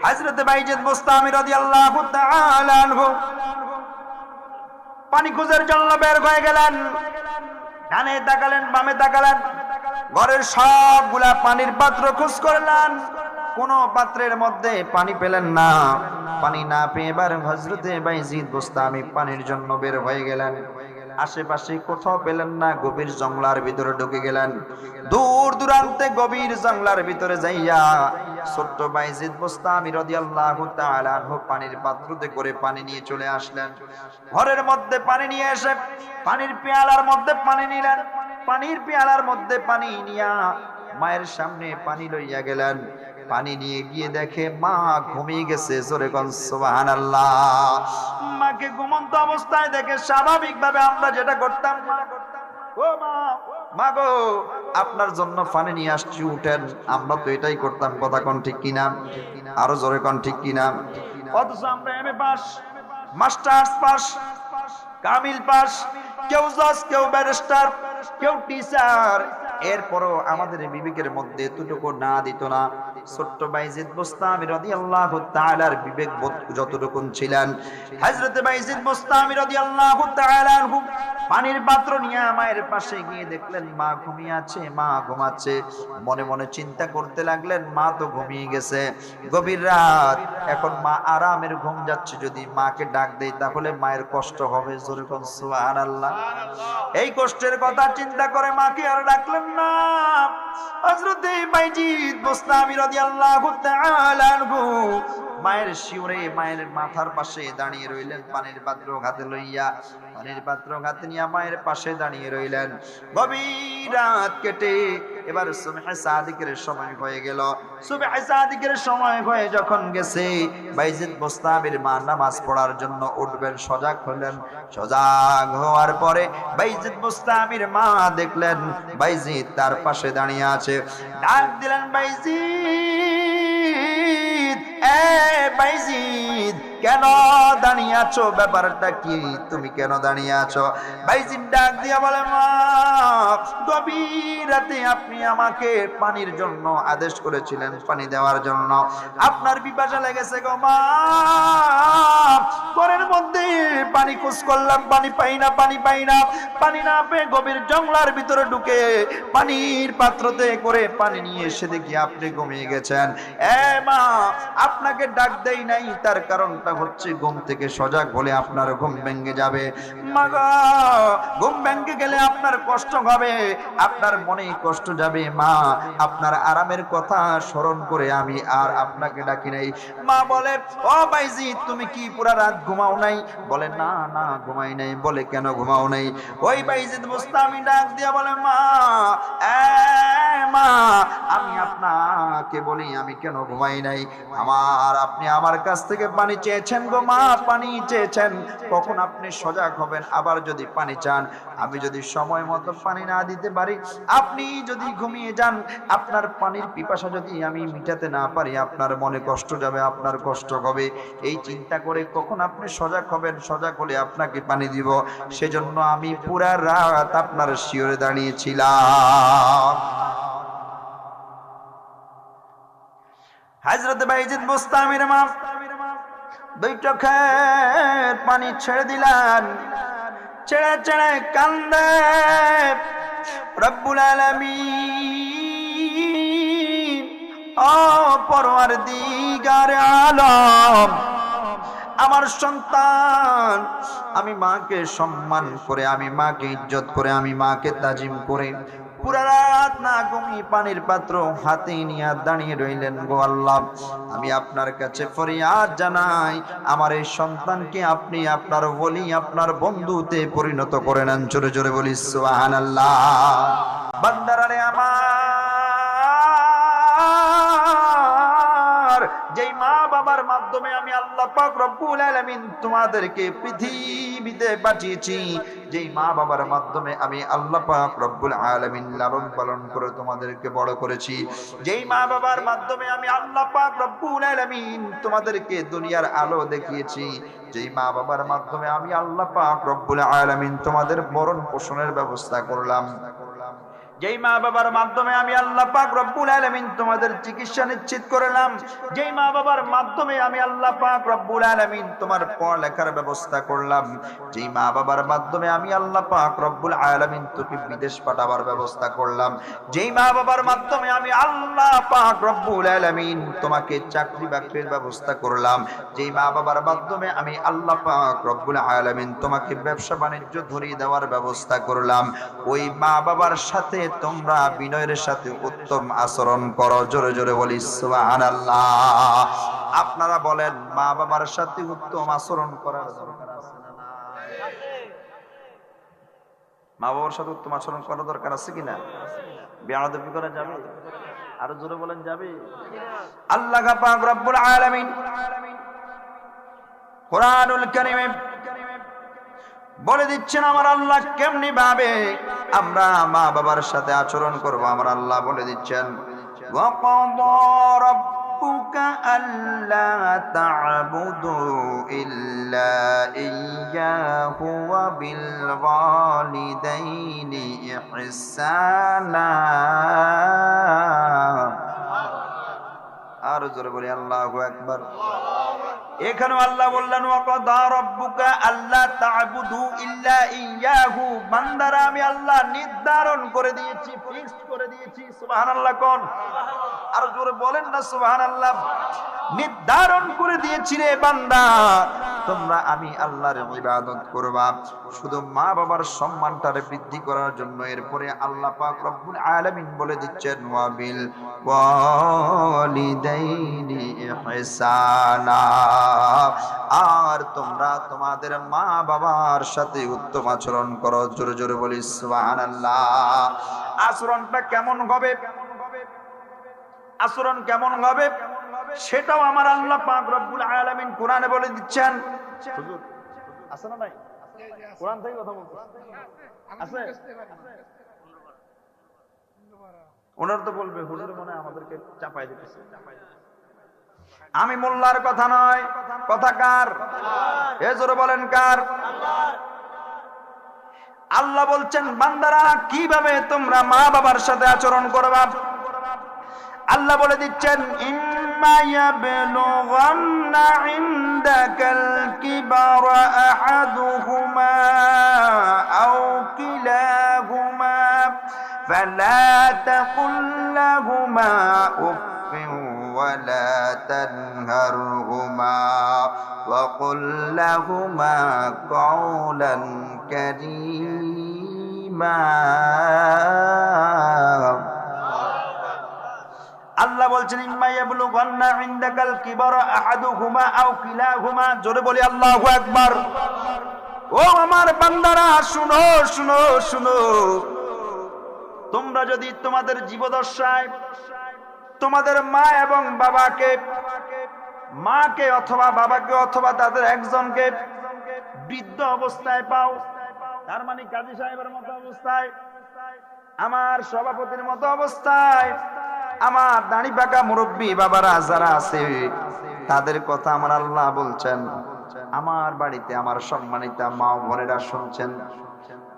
হযরত বাইজিদ বুস্তামি রাদিয়াল্লাহু তাআলা আনহু পানি খোঁজার জন্য বের হয়ে গেলেন। ডানে তাকালেন, বামে তাকালেন, ঘরের সবগুলা পানির পাত্র খোঁজ করলেন, কোন পাত্রের মধ্যে পানি পেলেন না। পানি না পেয়ে এবার হযরতে বাইজিদ বুস্তামি পানির জন্য বের হয়ে গেলেন। আশেপাশে কোথাও পেলেন না, গভীর জঙ্গলার ভিতরে ঢুকে গেলেন। দূর দূরান্তে গভীর জঙ্গলার ভিতরে যাইয়া ছোট্ট বাইজিদ বুস্তামি রাদিয়াল্লাহু তাআলা আনহু পানির পাত্রতে করে পানি নিয়ে চলে আসলেন। ঘরের মধ্যে পানি নিয়ে এসে পানির পেয়ালার মধ্যে পানি নিলেন। পানির পেয়ালার মধ্যে পানি নিয়া মায়ের সামনে পানি লইয়া গেলেন। পানি নিয়ে গিয়ে দেখে মা ঘুমিয়ে গেছে। জোরে কোন সুবহানাল্লাহ। মাকে ঘুমন্ত অবস্থায় দেখে স্বাভাবিকভাবে আমরা যেটা করতাম, ও মা, মা গো আপনার জন্য পানি নিয়ে আসছি, উঠেন, আমরা তো এটাই করতাম। কথা কোন ঠিক কিনা? আরো জোরে কোন ঠিক কিনা? অথচ আমরা এমএ পাস, মাস্টার্স পাস, কামিল পাস, কেউ জজ, কেউ ব্যারিস্টার, কেউ টিচার, এরপরও আমাদের বিবেকের মধ্যে এতটুকু না দিত না। ছোট্ট বাইজিদ বুস্তামি রাদিয়াল্লাহু তাআলার বিবেক বোধ যতটুকু ছিলেন, হযরত বাইজিদ বুস্তামি রাদিয়াল্লাহু তাআলা আনহু পানির পাত্র নিয়ে মায়ের পাশে গিয়ে দেখলেন মা ঘুমিয়ে আছে, মা ঘুমাচ্ছে। মনে মনে চিন্তা করতে লাগলেন মা তো ঘুমিয়ে গেছে, গভীর রাত, এখন মা আরামের ঘুম যাচ্ছে, যদি মাকে ডাক দেই তাহলে মায়ের কষ্ট হবে। জোরে কোন সুবহানাল্লাহ। এই কষ্টের কথা চিন্তা করে মাকে আর ডাকলেন না। হযরত বাইজিদ বুস্তামি রাদিয়াল্লাহু তাআলা আনহু মায়ের শিওরে মায়ের মাথার পাশে দাঁড়িয়ে রইলেন, পানির পাত্র হাতে লইয়া। পানির পাত্র হাতে নিয়ে মায়ের পাশে দাঁড়িয়ে রইলেন। গভীর রাত কেটে এবার সুবহে সাদিকের সময় হয়ে গেল। সুবহে সাদিকের সময় হয়ে যখন গেছে, বাইজিদ বুস্তামির মা নামাজ পড়ার জন্য উঠবেন, সজাগ হলেন। সজাগ হওয়ার পরে বাইজিদ বুস্তামির মা দেখলেন বাইজিদ তার পাশে দাঁড়িয়ে আছে। ডাক দিলেন, বাইজিদ, এ বাইজিদ, কেন দাঁড়িয়ে আছো? ব্যাপারটা কি? তুমি কেন দাঁড়িয়ে আছো? বাইজিদ ডাক দিয়া বলে, মা, গভীর রাতে আপনি আমাকে পানির জন্য আদেশ করেছিলেন, পানি দেওয়ার জন্য। আপনার পিপাসা লেগেছে গো মা, ঘরের মধ্যে পানি খোঁজ করলাম, পানি পাই না, পানি পাই না। পানি না পেয়ে গভীর জঙ্গলার ভিতরে ঢুকে পানির পাত্রতে করে পানি নিয়ে এসে দেখি আপনি ঘুমিয়ে গেছেন। এ মা, আপনাকে ডাক দেই নাই, তার কারণটা হচ্ছে ঘুম থেকে সজাগ হলে আপনার ঘুম ভেঙে যাবে। মা গো, ঘুম ভেঙে গেলে আপনার কষ্ট হবে, আপনার মনে কষ্ট যাবে। মা, আপনার আরামের কথা স্মরণ করে আমি আর আপনাকে ডাকি নাই। মা বলে, ও বাইজিদ, তুমি কি পুরা রাত ঘুমাও নাই? বলে, না না, ঘুমাই নাই। বলে, কেন ঘুমাও নাই? ওই বাইজিদ বুস্তামি ডাক দিয়া বলে, মা, মা, আমি আপনাকে বলি আমি কেন ঘুমাই নাই। আপনি আমার কাছ থেকে পানি চেয়েছেন গো মা, পানি চেয়েছেন। কখন আপনি সজাগ হবেন? আবার যদি পানি চান, আমি যদি সময় মতো পানি না দিতে পারি, আপনি যদি ঘুমিয়ে যান, আপনার পানির পিপাসা যদি আমি মিটাতে না পারি, আপনার মনে কষ্ট যাবে, আপনার কষ্ট হবে। এই চিন্তা করে কখন আপনি সজাগ হবেন, সজাগ হলে আপনাকে পানি দিব। সেজন্য আমি পুরা রাত আপনার শিওরে দাঁড়িয়েছিলাম। হযরত বাইজিদ বুস্তামির মা দুই চোখের পানি ছেড়ে দিলেন, ছেড়ে ছেড়ে কান্দে, রব্বুল আলামিন, ও পরওয়ারদিগার আলম, আমার সন্তান, আমি মাকে সম্মান করে, আমি মাকে ইজ্জত করে, আমি মাকে তাজিম করে পুরা রাত না ঘুমিয়ে পানির পাত্র হাতে নিয়ে দাঁড়িয়ে রইলেন। গো আল্লাহ, আমি আপনার কাছে ফরিয়াদ জানাই, আমার এই সন্তানকে আপনি আপনার ওলি, আপনার বন্ধুতে পরিণত করে নেন। জোরে জোরে বলি সুবহানাল্লাহ। বান্দারারে আমার, যেই মা বাবার মাধ্যমে আমি আল্লাহ পাক রব্বুল আলামিন তোমাদেরকে পৃথিবীতে পাঠিয়েছি, যেই মা বাবার মাধ্যমে আমি আল্লাহ পাক রব্বুল আলামিন লালন পালন করে তোমাদেরকে বড় করেছি, যেই মা বাবার মাধ্যমে আমি আল্লাহ পাক রব্বুল আলামিন তোমাদেরকে দুনিয়ার আলো দেখিয়েছি, যেই মা বাবার মাধ্যমে আমি আল্লাহ পাক রব্বুল আলামিন তোমাদের ভরণ পোষণের ব্যবস্থা করলাম, যেই মা বাবার মাধ্যমে আমি আল্লাহ পাক রব্বুল আলামিন তোমাদের চিকিৎসা নিশ্চিত করলাম, যেই মা বাবার মাধ্যমে আমি আল্লাহ পাক রব্বুল আলামিন তোমার পড়ালেখার ব্যবস্থা করলাম, যেই মা বাবার মাধ্যমে আমি আল্লাহ পাক রব্বুল আলামিন তোকে বিদেশ পাঠাবার ব্যবস্থা করলাম, যেই মা বাবার মাধ্যমে আমি আল্লাহ পাক রব্বুল আলামিন তোমাকে চাকরি বাকরির ব্যবস্থা করলাম, যেই মা বাবার মাধ্যমে আমি আল্লাহ পাক রব্বুল আলামিন তোমাকে ব্যবসা বাণিজ্য ধরিয়ে দেওয়ার ব্যবস্থা করলাম, ওই মা বাবার সাথে তোমরা বিনয়ের সাথে উত্তম আচরণ করো। জোরে জোরে বলি সুবহানাল্লাহ। আপনারা বলেন, মা বাবার সাথে উত্তম আচরণ করার দরকার আছে না? মা বাবার সাথে উত্তম আচরণ করার দরকার আছে কিনা? বেয়াদবি করা যাবে? আরো জোরে বলেন, যাবে? আল্লাহ পাক রব্বুল আলামিন কুরআনুল কারীমে বলে দিচ্ছেন আমার আল্লাহ কেমনি ভাবে আমরা মা বাবার সাথে আচরণ করব। আমার আল্লাহ বলে দিচ্ছেন, ওয়াকাদা রাব্বুকা আল্লা তা'বুদু ইল্লা ইয়্যাহু ওয়া বিল ওয়ালিদাইনি ইহসানা। আর জোরে বলি আল্লাহু আকবার। এখানে আল্লাহ বললেন, ওয়াকাদা রাব্বুকা আল্লা তা'বুদু ইল্লা ইয়্যাহু, বান্দারা আমি আল্লাহ নির্ধারণ করে দিয়েছি, ফিক্সড করে দিয়েছি। সুবহানাল্লাহ কোন? আর জোরে বলেন না সুবহানাল্লাহ। নির্ধারণ করে দিয়েছি রে বান্দা, তোমরা আমি আল্লাহর ইবাদত করবা, শুধু মা বাবার সম্মানটারে বৃদ্ধি করার জন্য। এরপরে আল্লাহ পাক রব্বুল আলামিন বলে দিচ্ছেন, ওয়া বিল ওয়ালিদাইনি ইহসানা, আর তোমরা তোমাদের মা বাবার সাথে উত্তম আচরণ করো। জোরে জোরে বলি সুবহানাল্লাহ। আচরণটা কেমন হবে? আচরণ কেমন হবে সেটাও আমার আল্লাহ পাক রব্বুল আলামিন কোরআনে বলে দিচ্ছেন। হুজুর আছে না নাই? কোরআন থেকে কথা বলতে আছে? ওনার তো বলবে, হুজুর মনে হয় আমাদেরকে চাপাই দিতেছে। আমি মোল্লার কথা নয়, কথা কার? এ জোরে বলেন কার? আল্লাহ বলছেন, বান্দারা কিভাবে তোমরা মা বাবার সাথে আচরণ করবা। আল্লাহ বলে দিচ্ছেন, ইম্মা ইয়াবলুগান্না ইনদাকাল কিবারা আহাদুহুমা আও কিলাহুমা ফালা তাকুল লাহুমা উফফিন ওয়ালা তানহারহুমা ওয়া কুল লাহুমা কাওলান কারীমা। আল্লাহ বলছেন, ইম্মা ইয়াবলুগান্না ইনদাকাল কিবারা আহাদুহুমা আও কিলাহুমা। জোরে বলি আল্লাহু আকবার। ও আমার বান্দারা, শুনো শুনো শুনো, তোমরা যদি তোমাদের জীবদ্দশায় তোমাদের মা এবং বাবাকে, মাকে অথবা বাবাকে অথবা তাদের একজনকে বৃদ্ধ অবস্থায় পাও, তার মানে কাজী সাহেবের মতো অবস্থায়, আমার সভাপতির মতো অবস্থায়, আমার দাড়ি পাকা মুরব্বী বাবারা যারা আছে তাদের কথা আমার আল্লাহ বলছেন। আমার বাড়িতে আমার সম্মানিতা মা বোনেরা শুনছেন,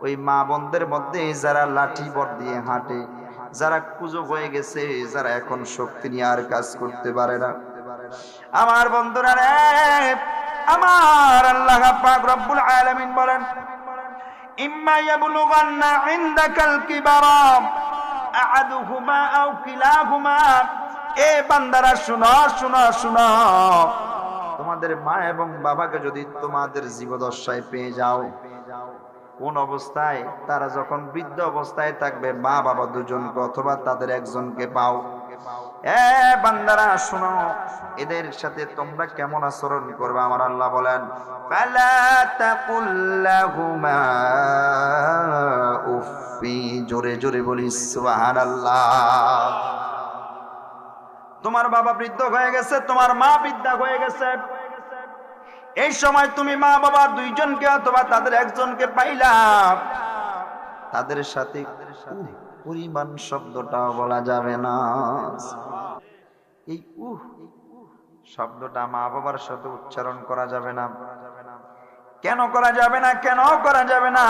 ওই মা বোনদের মধ্যে যারা লাঠি বর দিয়ে হাঁটে, যারা কুজো হয়ে গেছে, যারা এখন শক্তি নিয়ে আর কাজ করতে পারে না, আমার বন্ধুরা রে, আমার আল্লাহ পাক রব্বুল আলামিন বলেন, ইম্মা ইয়াবলুগান্না ইনদাকাল কিবারা আহাদুহুমা আও কিলাহুমা। এ বান্দারা শুনো শুনো শুনো, তোমাদের মা এবং বাবাকে যদি তোমাদের জীবদ্দশায় পেয়ে যাও, কোন অবস্থায়? তারা যখন বৃদ্ধ অবস্থায় থাকবে, মা বাবা দুজনকে অথবা তাদের একজনকে পাও, এ বান্দারা শুনো, এদের সাথে তোমরা কেমন আচরণ করবে। আমার আল্লাহ বলেন, ফালা তাকুল লাহুমা উফফি। জোরে জোরে বলি সুবহানাল্লাহ। তোমার বাবা বৃদ্ধ হয়ে গেছে, তোমার মা বৃদ্ধা হয়ে গেছে, এই সময় তুমি মা বাবা দুইজনকে অথবা তাদের একজনকে পাইলা, তাদের সাথে পরিমাণ শব্দটা বলা যাবে না। এই শব্দটা মা বাবার সাথে উচ্চারণ করা যাবে না। কেন করা যাবে না? কেন করা যাবে না?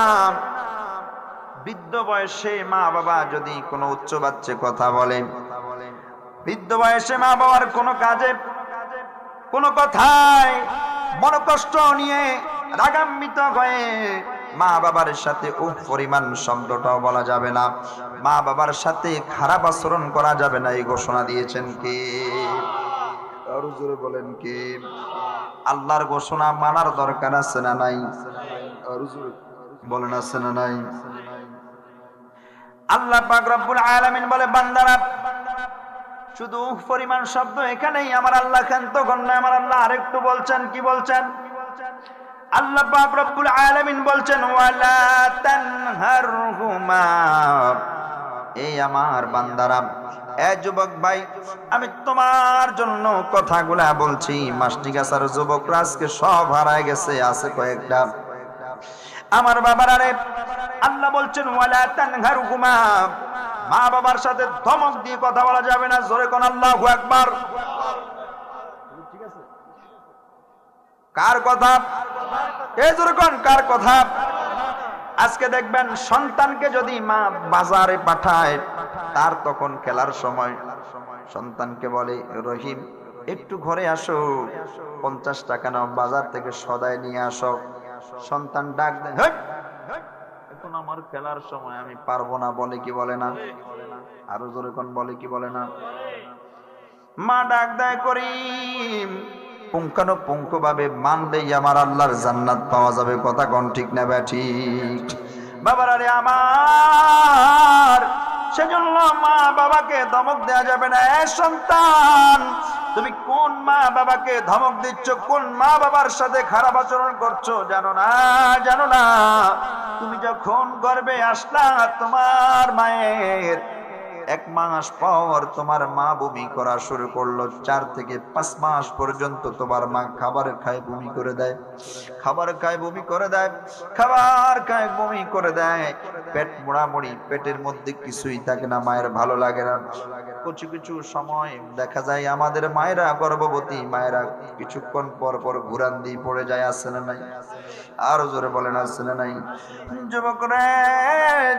বৃদ্ধ বয়সে মা বাবা যদি কোনো উচ্চ বাচ্চা কথা বলে, বৃদ্ধ বয়সে মা বাবার কোনো কাজে কোনো কথায় মন কষ্ট নিয়ে রাগান্বিত হয়ে মা বাবার সাথে পরিমাণ শব্দটাও বলা যাবে না, মা বাবার সাথে খারাপ আচরণ করা যাবে না, এই ঘোষণা দিয়েছেন কে? আরো জোরে বলেন কে? আল্লাহর ঘোষণা মানার দরকার আছে না নাই? আরো জোরে বলেন আছে না নাই? আল্লাহ পাক রব্বুল আলামিন বলে, বান্দারা শুধু পরিমাণ শব্দ এখানেই আমার আল্লাহ ক্ষান্ত নয়, আমার আল্লাহ আরেকটু বলছেন। কি বলছেন? আল্লাহ পাক রব্বুল আলামিন বলছেন, ওয়ালা তানহারহুমা, এই আমার বান্দারা, এ যুবক ভাই, আমি তোমার জন্য কথাগুলা বলছি। মাস্টিগাছার যুবকরা আজকে সব হারায় গেছে, আছে কয়েকটা। আমার বাবারা রে, আল্লাহ বলছেন ওয়ালা তানহারহুমা, মা বাবার সাথে ধমক দিয়ে কথা বলা যাবে না। জোরে কোন আল্লাহু আকবার। কার কথা? এই জোরে কোন কার কথা? আজকে দেখবেন সন্তানকে যদি মা বাজারে পাঠায়, তার তখন খেলার সময় সন্তানকে বলে, রহিম একটু ঘরে আসো, 50 টাকা নাও, বাজার থেকে সদাই নিয়ে আসো। সন্তান ডাক দেয়, এখন আমার খেলার সময়, আমি পারবো না, বলে কি বলে না? আরো জোরে কোন বলে কি বলে না? মা ডাক দেয়, করিম পুঙ্খানুপুঙ্খ ভাবে মানলেই আমার আল্লাহর জান্নাত পাওয়া যাবে। কথা কোন ঠিক না ঠিক? বাবারা রে আমার, সেজন্য মা বাবাকে ধমক দেওয়া যাবে না। এ সন্তান, তুমি কোন মা বাবাকে ধমক দিচ্ছ? কোন মা বাবার সাথে খারাপ আচরণ করছো? জানো না? জানো না? তুমি যখন গর্ভে আসলা, তোমার মায়ের 1 মাস পর তোমার মা বমি করা শুরু করলো। 4 থেকে 5 মাস পর্যন্ত তোমার মা খাবার খায় বমি করে দেয়, খাবার খায় বমি করে দেয়, খাবার খায় বমি করে দেয়। পেট মোড়ামুড়ি, পেটের মধ্যে কিছুই থাকে না, মায়ের ভালো লাগে না। কিছু কিছু সময় দেখা যায় আমাদের মায়েরা, গর্ভবতী মায়েরা কিছুক্ষণ পর পর ঘুরান দিয়ে পড়ে যায়। আছে না নাই? আরো জোরে বলেন আছে না নাই? যুবক রে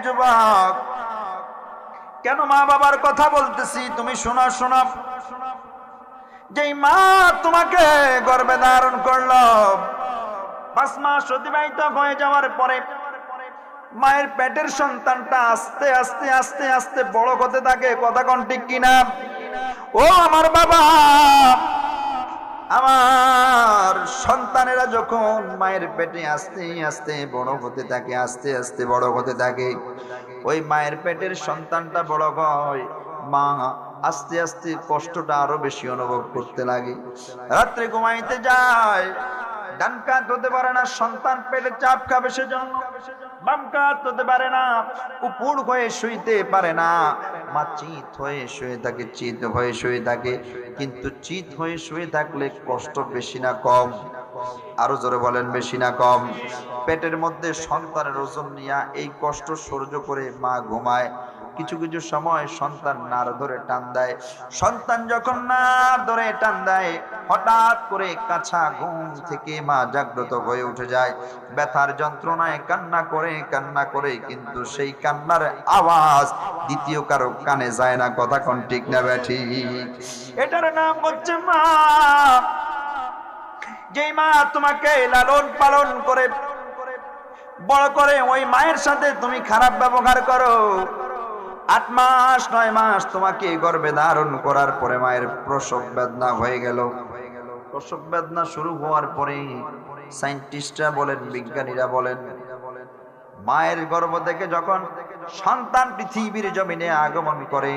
যুবক, কেন মা বাবার কথা বলতেছি? তুমি শোনা শোনা, যেই মা তোমাকে গর্ভে ধারণ করলো, 5 মাস অতিবাহিত হয়ে যাওয়ার পরে মায়ের পেটের সন্তানটা আস্তে আস্তে আস্তে আস্তে বড় হতে থাকে। কথা কোন ঠিক কিনা? ও আমার বাবা, আমার সন্তানেরা যখন মায়ের পেটে আস্তে আস্তে বড় হতে থাকে, আস্তে আস্তে বড় হতে থাকে, ওই মায়ের পেটের সন্তানটা বড় হয়, মা আস্তে আস্তে কষ্টটা আরো বেশি অনুভব করতে লাগে। রাত্রে ঘুমাইতে যায়, ডান কাত হতে পারে না, সন্তান পেটে চাপ খাবে সেজন্য। বাম কাত হতে পারে না, উপর হয়ে শুইতে পারে না। মা চিত হয়ে শুয়ে থাকে, চিত হয়ে শুয়ে থাকে। কিন্তু চিত হয়ে শুয়ে থাকলে কষ্ট বেশি না কম? আরো জোরে বলেন, বেশি না কম? পেটের মধ্যে সন্তানের ওজন নিয়ে এই কষ্ট সহ্য করে মা ঘুমায়। কিছু কিছু সময় সন্তান নার ধরে টান দেয়। সন্তান যখন নার ধরে টান দেয়, হঠাৎ করে কাঁচা ঘুম থেকে মা জাগ্রত হয়ে উঠে যায়। ব্যথার যন্ত্রণায় কান্না করে, কিন্তু সেই কান্নার আওয়াজ দ্বিতীয় কারো কানে যায় না। কথা কোন ঠিক না ঠিক? এটার নাম হচ্ছে মা। যেই মা তোমাকে লালন পালন করে বড় করে, ওই মায়ের সাথে তুমি খারাপ ব্যবহার করো। 8 মাস 9 মাস তোমাকে গর্ভে ধারণ করার পরে মায়ের প্রসব বেদনা হয়ে গেল। প্রসব বেদনা শুরু হওয়ার পরে সায়েন্টিস্টরা বলেন, বিজ্ঞানীরা বলেন, মায়ের গর্ভ থেকে যখন সন্তান পৃথিবীর জমিনে আগমন করে,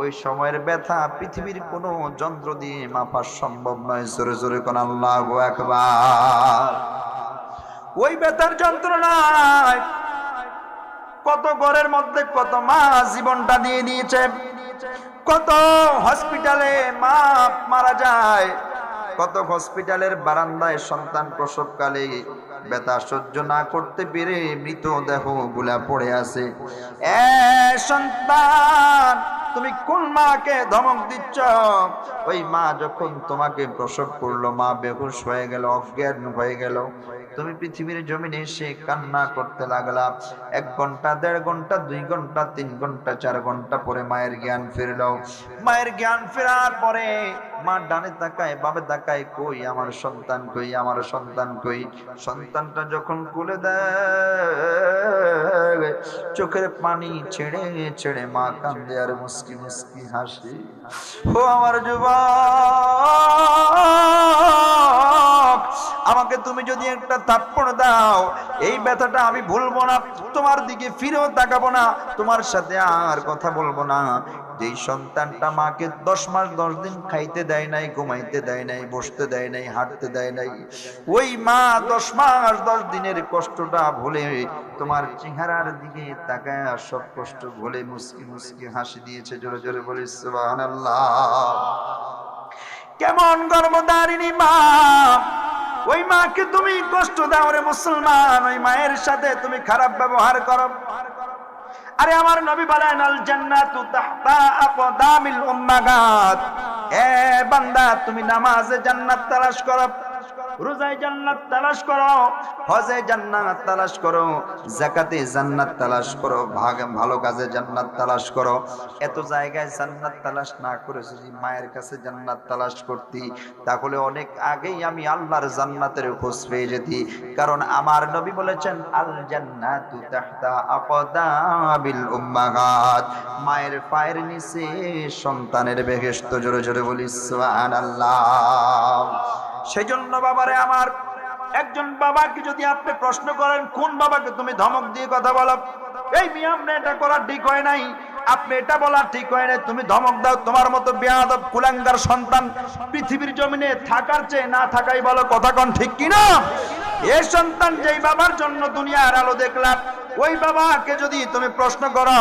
ওই সময়ের ব্যথা পৃথিবীর কোনো যন্ত্র দিয়ে মাপা সম্ভব নয়। জোরে জোরে কোন আল্লাহু আকবার। ওই ব্যথার যন্ত্রণায় কত ঘরের মধ্যে কত মা জীবনটা দিয়ে দিয়েছে, কত হসপিটালে মা মারা যায়, কত হসপিটালের বারান্দায় সন্তান প্রসবকালে ব্যথা সহ্য না করতে পেরে মৃতদেহ গুলা পড়ে আছে। এ সন্তান, তুমি কোন মাকে ধমক দিচ্ছ? ওই মা যখন তোমাকে প্রসব করলো, মা বেহুশ হয়ে গেল, অজ্ঞান হয়ে গেল, তুমি পৃথিবীর জমিনে এসে কান্না করতে লাগলা। 1 ঘন্টা, 1.5 ঘন্টা, 2 ঘন্টা, 3 ঘন্টা, 4 ঘন্টা পরে মায়ের জ্ঞান ফিরল। মায়ের জ্ঞান ফেরার পরে মা ডানে তাকায় বামে তাকায়, কই আমার সন্তান, কই আমার সন্তান, কই। সন্তানটা যখন কোলে দেয়, চোখের পানি ছেড়ে ছেড়ে মা কান্দে আর মুস্কি মুস্কি হাসে। ও আমার যুবক, আমাকে তুমি যদি একটা থাপ্পড় দাও, এই ব্যথাটা আমি ভুলবো না, তোমার দিকে ফিরেও তাকাবো না, তোমার সাথে আর কথা বলবো না। যেই সন্তানটা মাকে 10 মাস 10 দিন খাইতে দেয় নাই, ঘুমাইতে দেয় নাই, বসতে দেয় নাই, হাঁটতে দেয় নাই, ওই মা 10 মাস 10 দিনের কষ্টটা ভুলে তোমার চেহারার দিকে তাকায় সব কষ্ট ভুলে মুস্কি মুস্কি হাসি দিয়েছে। জোরে জোরে বলি সুবহানাল্লাহ। কেমন গর্ভধারিণী মা! ওই মাকে তুমি কষ্ট দাও রে মুসলমান, ওই মায়ের সাথে তুমি খারাপ ব্যবহার করো। আরে আমার নবী বলেন, আল জান্নাতু তাহতা আকদামিল উম্মাহাত। এ বান্দা, তুমি নামাজে জান্নাত তালাশ করো, রোজায় জান্নাত তালাশ করো, হজে জান্নাত তালাশ করো, যাকাতে জান্নাত তালাশ করো, ভালো কাজে জান্নাত তালাশ করো। এত জায়গায় জান্নাত তালাশ না করে যদি মায়ের কাছে জান্নাত তালাশ করতি, তাহলে অনেক আগেই আমি আল্লাহর জান্নাতের খোঁজ পেয়ে যেতি। কারণ আমার নবী বলেছেন, আল জান্নাতু তাহতা আকদামিল উম্মাহাত। মায়ের পায়ের নিচে সন্তানের বেহেশত। জোরে জোরে বলি সুবহানাল্লাহ। সেজন্য বাবারে আমার, একজন বাবাকে যদি আপনি প্রশ্ন করেন, কোন বাবাকে তুমি ধমক দিয়ে কথা বলো, এই মিয়া আপনি এটা করা ঠিক হয় নাই, আপনি এটা বলা ঠিক হয় নাই, তুমি ধমক দাও, তোমার মতো বেয়াদব কুলাঙ্গার সন্তান পৃথিবীর জমিনে থাকার চেয়ে না থাকাই বলো। কথা কোন ঠিক কিনা? এই সন্তান যেই বাবার জন্য দুনিয়ার আলো দেখলাম, ওই বাবাকে যদি তুমি প্রশ্ন করো,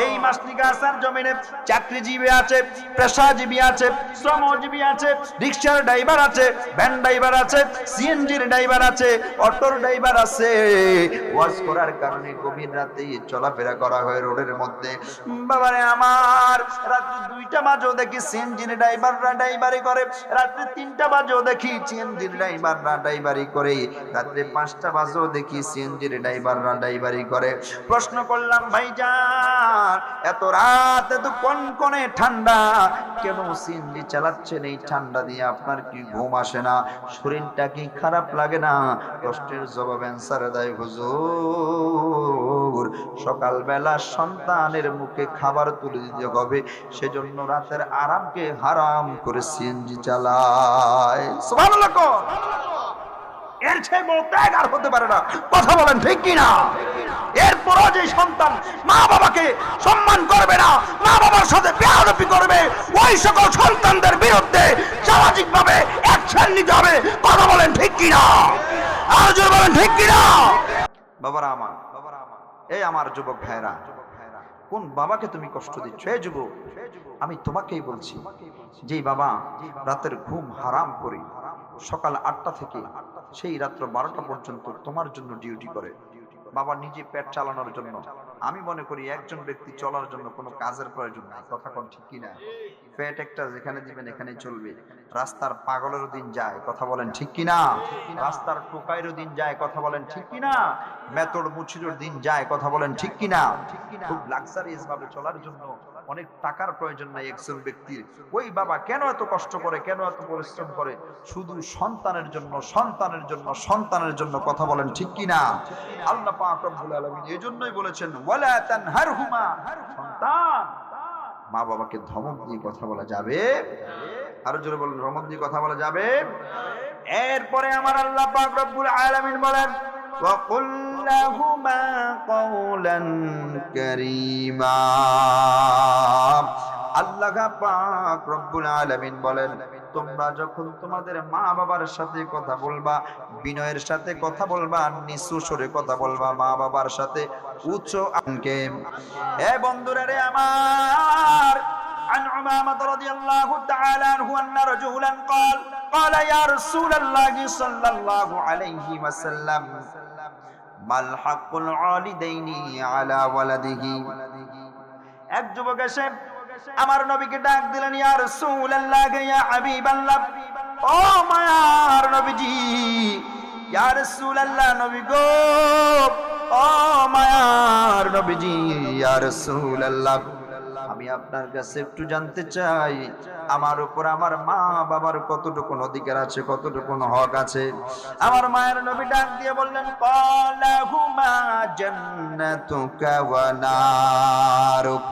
এই মাসনিকা আসার জমিনে চাকরিজীবী আছে, পেশাজীবী আছে, শ্রমজীবী আছে, রিক্সার ড্রাইভার আছে, ভ্যান ড্রাইভার আছে, সিএনজির ড্রাইভার আছে, অটোর ড্রাইভার আছে। ওয়াজ করার কারণে গভীর রাতে চলাফেরা করা হয় রোডের মধ্যে। বাবারে আমার, রাত্রে 2টা বাজেও দেখি সিএনজির ড্রাইভাররা ড্রাইভারি করে, রাত্রে 3টা বাজেও দেখি সিএনজির ড্রাইভাররা ড্রাইভারি করে, রাত্রে 5টা বাজেও দেখি সিএনজির ড্রাইভাররা ড্রাইভারি করে। প্রশ্ন করলাম, ভাইজান এত রাত এত কনকনে ঠান্ডা, কেন সিএনজি চালাচ্ছেন? এই ঠান্ডা দিয়ে আপনার কি ঘুম আসে না? শরীরটা কি খারাপ লাগে না? প্রশ্নের জবাব অ্যান্সার দেয়, হুজুর সকালবেলা সন্তানের মুখে খাবার তুলে দিতে হবে, সেজন্য রাতের আরামকে হারাম করে সিএনজি চালায়। সুবহানাল্লাহ। এর চেয়ে বড় ত্যাগ আর হতে পারে না। কথা বলেন ঠিক কিনা? এরপরও যে সন্তান মা বাবাকে সম্মান করবে না, মা বাবার সাথে বেয়াদবি করবে, ওই সকল সন্তানদের বিরুদ্ধে সামাজিকভাবে অ্যাকশন নিতে হবে। কথা বলেন ঠিক কিনা? আর জোরে বলেন ঠিক কিনা? বাবারা আমার, এই আমার যুবক ভাইরা, কোন বাবাকে তুমি কষ্ট দিচ্ছ? এই যুবক, আমি তোমাকেই বলছি, যেই বাবা রাতের ঘুম হারাম করে সকাল 8টা থেকে সেই রাত্র 12টা পর্যন্ত তোমার জন্য ডিউটি করে, বাবা নিজে পেট চালানোর জন্য। আমি মনে করি একজন ব্যক্তি চলার জন্য কোনো কাজের প্রয়োজন নাই। কথা কোন ঠিক কিনা? পেট একটা যেখানে দিবেন এখানেই চলবে। রাস্তার পাগলেরও দিন যায়। কথা বলেন ঠিক কিনা? রাস্তার টোকাইরও দিন যায়। কথা বলেন ঠিক কিনা? মেতর মুছিরও দিন যায়। কথা বলেন ঠিক কিনা? খুব লাক্সারিয়াস ভাবে চলার জন্য অনেক টাকার প্রয়োজন নাই একজন ব্যক্তির। ওই বাবা কেন এত কষ্ট করে, কেন এত পরিশ্রম করে? শুধু সন্তানের জন্য, সন্তানের জন্য, সন্তানের জন্য। কথা বলেন ঠিক কিনা? আল্লাহ পাক রব্বুল আলামিন এজন্যই বলেছেন, ওয়ালা তানহারহুমা। সন্তান, মা বাবাকে ধমক দিয়ে কথা বলা যাবে? আরো জোরে বলেন, ধমক দিয়ে কথা বলা যাবে? এরপরে আমার আল্লাহ পাক রব্বুল আলামিন বলেন, وَقُلْ لَهُمَا قَوْلًا كَرِيمًا। আল্লাহ পাক রব্বুল আলামিন বলেন, তোমরা যখন তোমাদের মা বাবার সাথে কথা বলবা, বিনয়ের সাথে কথা বলবা, নিচু স্বরে কথা বলবা, মা বাবার সাথে উচ্চ আঙ্কে। হে বন্ধুরা রে আমার, عن عمامة رضي الله تعالى عنه أن رجلا قال يا رسول الله صلى الله عليه وسلم ما الحق الوالدين على ولده। এক যুবক এসে আমার নবীকে ডাক দিলেন, ইয়া রাসূলুল্লাহ, ইয়া হাবিবাল্লাহ, ও মায়ার নবীজি, ইয়া রাসূলুল্লাহ, নবী গো, ও মায়ার নবীজি, ইয়া রাসূলুল্লাহ, আমি আপনার কাছে একটু জানতে চাই, আমার উপর আমার মা বাবার কতটুকু অধিকার আছে, কতটুকু হক আছে? আমার মায়ের নবী ডাক দিয়ে বললেন, ক্বালাহুমা জান্নাতুকা ওয়া নারুক।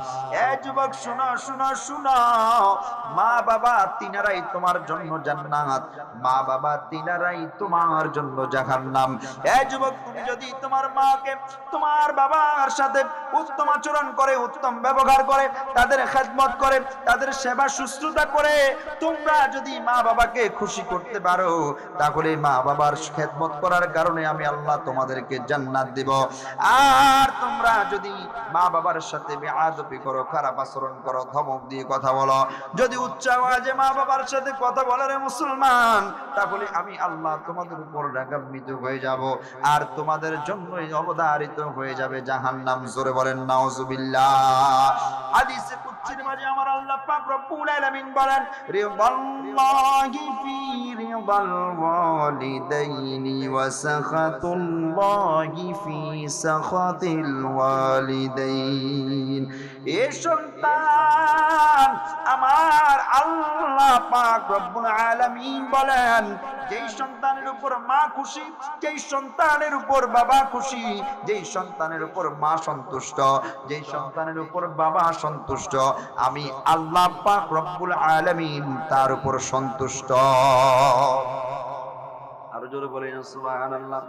এ যুবক, শুনো শুনো শুনো, মা বাবা তিনারাই তোমার জন্য জান্নাত, মা বাবা তিনারাই তোমার জন্য জাহান্নাম। এ যুবক, তুমি যদি তোমার মাকে, তোমার বাবার সাথে উত্তম আচরণ করে, উত্তম ব্যবহার করে, তাদের খেদমত করে, তাদের সেবা শুশ্রূষা করে তোমরা যদি মা বাবাকে খুশি করতে পারো, তাহলে মা বাবার খেদমত করার কারণে আমি আল্লাহ তোমাদেরকে জান্নাত দিব। আর তোমরা যদি মা বাবার সাথে বেয়াদবি করো, খারাপ আচরণ করো, ধমক দিয়ে কথা বলো, যদি উচ্চ আওয়াজে মা বাবার সাথে কথা বলে রে মুসলমান, তাহলে আমি আল্লাহ তোমাদের উপর রাগান্বিত হয়ে যাব, আর তোমাদের জন্যই অবধারিত হয়ে যাবে জাহান্নাম। জোরে বলেন নাউজুবিল্লাহ। হাদিসে কুদসির মাঝে আমার আল্লাহ পাক রব্বুল আলামিন বলেন, রিদাল্লাহি ফি রিদাল ওয়ালিদাইনি ওয়া সাখাতুল্লাহি ফি সাখাতিল ওয়ালিদাইন। এ সন্তান, আমার আল্লাহ পাক রব্বুল আলামিন বলেন, যেই সন্তানের উপর মা খুশি, যেই সন্তানের উপর বাবা খুশি, যেই সন্তানের উপর মা সন্তুষ্ট, যেই সন্তানের উপর বাবা সন্তুষ্ট, আমি আল্লাহ পাক রব্বুল আলামিন তার উপর সন্তুষ্ট। আরো জোরে বলেন সুবহানাল্লাহ।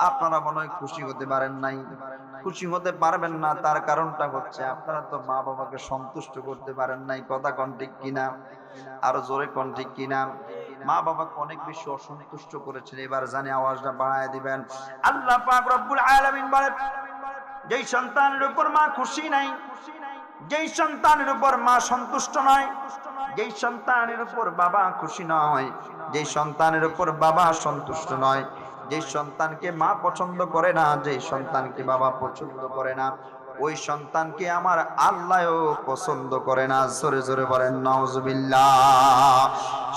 আপনারা মনে হয় খুশি হতে পারেন নাই, খুশি হতে পারবেন না, তার কারণটা হচ্ছে আপনারা তো মা বাবাকে সন্তুষ্ট করতে পারেন নাই। কথা কোন ঠিক কিনা? আরো জোরে কোন ঠিক কিনা? মা বাবাকে অনেক বেশি অসন্তুষ্ট করেছেন। এবার জানি আওয়াজটা বাড়ায় দিবেন। আল্লাহ পাক রব্বুল আলামিন বলেন, যেই সন্তানের উপর মা খুশি নাই, যেই সন্তানের উপর মা সন্তুষ্ট নয়, যেই সন্তানের উপর বাবা খুশি নয়, যেই সন্তানের উপর বাবা সন্তুষ্ট নয়, যেই সন্তানকে মা পছন্দ করে না, যেই সন্তানকে বাবা পছন্দ করে না, ওই সন্তানকে আমার আল্লাহও পছন্দ করে না। জোরে জোরে বলেন নাউজুবিল্লাহ।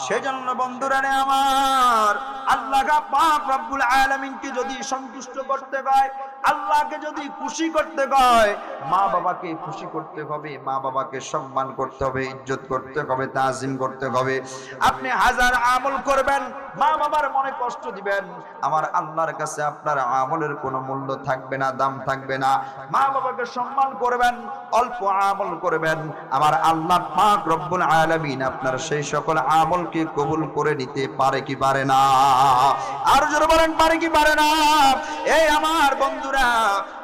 সেজন্য বন্ধুরা রে আমার, আল্লাহ পাক রব্বুল আলামিনকে যদি সন্তুষ্ট করতে হয়, আল্লাহকে যদি খুশি করতে হয়, মা বাবাকে খুশি করতে হবে, মা বাবাকে সম্মান করতে হবে, ইজ্জত করতে হবে, তাজিম করতে হবে। আপনি হাজার আমল করবেন, মা বাবার মনে কষ্ট দিবেন, আমার আল্লাহর কাছে আপনার আমলের কোনো মূল্য থাকবে না, দাম থাকবে না। মা বাবাকে সম্মান করবেন, অল্প আমল করবেন, আমার আল্লাহ পাক রব্বুল আলামিন আপনার সেই সকল আমলকে কবুল করে নিতে পারে কি পারে না? আর জোরে বলেন, পারে কি পারে না? এই আমার বন্ধুরা,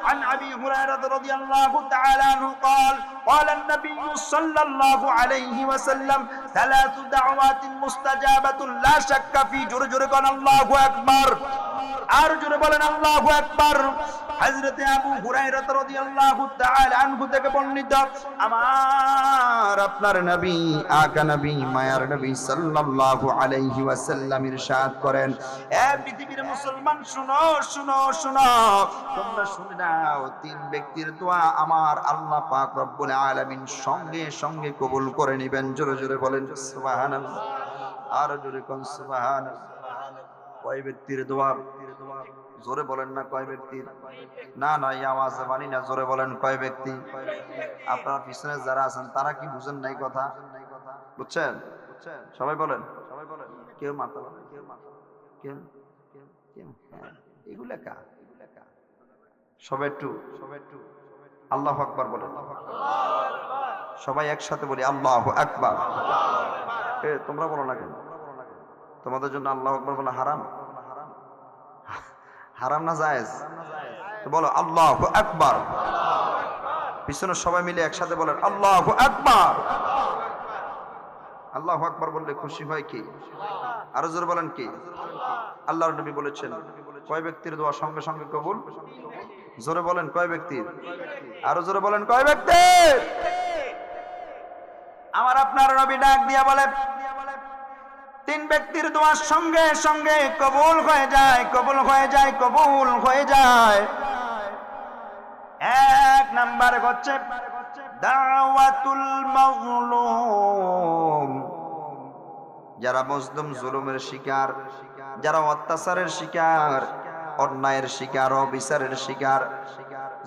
عن أبي هريرة رضي الله تعالى عنه قال قال النبي صلى الله عليه وسلم ثلاث دعوات مستجابة لا شك في جرجركن الله أكبر। আর জোরে বলেন আল্লাহু আকবার। হযরতে আবু হুরায়রা রাদিয়াল্লাহু তাআলা আনহু থেকে বর্ণিত, আমার আপনার নবী, আকা নবী, মায়ার নবী সাল্লাল্লাহু আলাইহি ওয়াসাল্লাম ইরশাদ করেন, এ পৃথিবীর মুসলমান শুনো শুনো শুনো, তোমরা শুনে নাও, তিন ব্যক্তির দোয়া আমার আল্লাহ পাক রব্বুল আলামিন সঙ্গে সঙ্গে কবুল করে নেবেন। জোরে জোরে বলেন সুবহানাল্লাহ। আর জোরে কোন সুবহানাল্লাহ। কয় ব্যক্তির দোয়া? জোরে বলেন না কয় ব্যক্তির? না না, এই আওয়াজে মানি না, জোরে বলেন কয় ব্যক্তি? আপনারা পিছনে যারা আছেন তারা কি বুঝেন নাই কথা? বুঝছেন? সবাই বলেন, সবাই বলেন। কেউ মাথা, কেউ মাথা, কেউ কেউ এগুলা কা? সবাই একটু আল্লাহু আকবার বলেন। সবাই একসাথে বলি আল্লাহু আকবার। তোমরা বলো না কেন? তোমাদের জন্য আল্লাহু আকবার বলা হারাম? হারাম না জায়েজ? তো বলো আল্লাহু আকবার। পিছনে সবাই মিলে একসাথে বলেন আল্লাহু আকবার। আল্লাহু আকবার বললে খুশি হয় কি? আরো জোরে বলেন কি? আল্লাহর নবী বলেছেন, কয় ব্যক্তির দোয়া সঙ্গে সঙ্গে কবুল? জোরে বলেন কয় ব্যক্তির? আরো জোরে বলেন কয় ব্যক্তির? আমার আপনার নবী ডাক দিয়া বলে, তিন ব্যক্তির দোয়া সঙ্গে সঙ্গে কবুল হয়ে যায়, কবুল হয়ে যায়, কবুল হয়ে যায়। এক নাম্বার হচ্ছে দাওয়াতুল মাজলুম। যারা মজলুম, জুলুমের শিকার, যারা অত্যাচারের শিকার, অন্যায়ের শিকার, অবিচারের শিকার,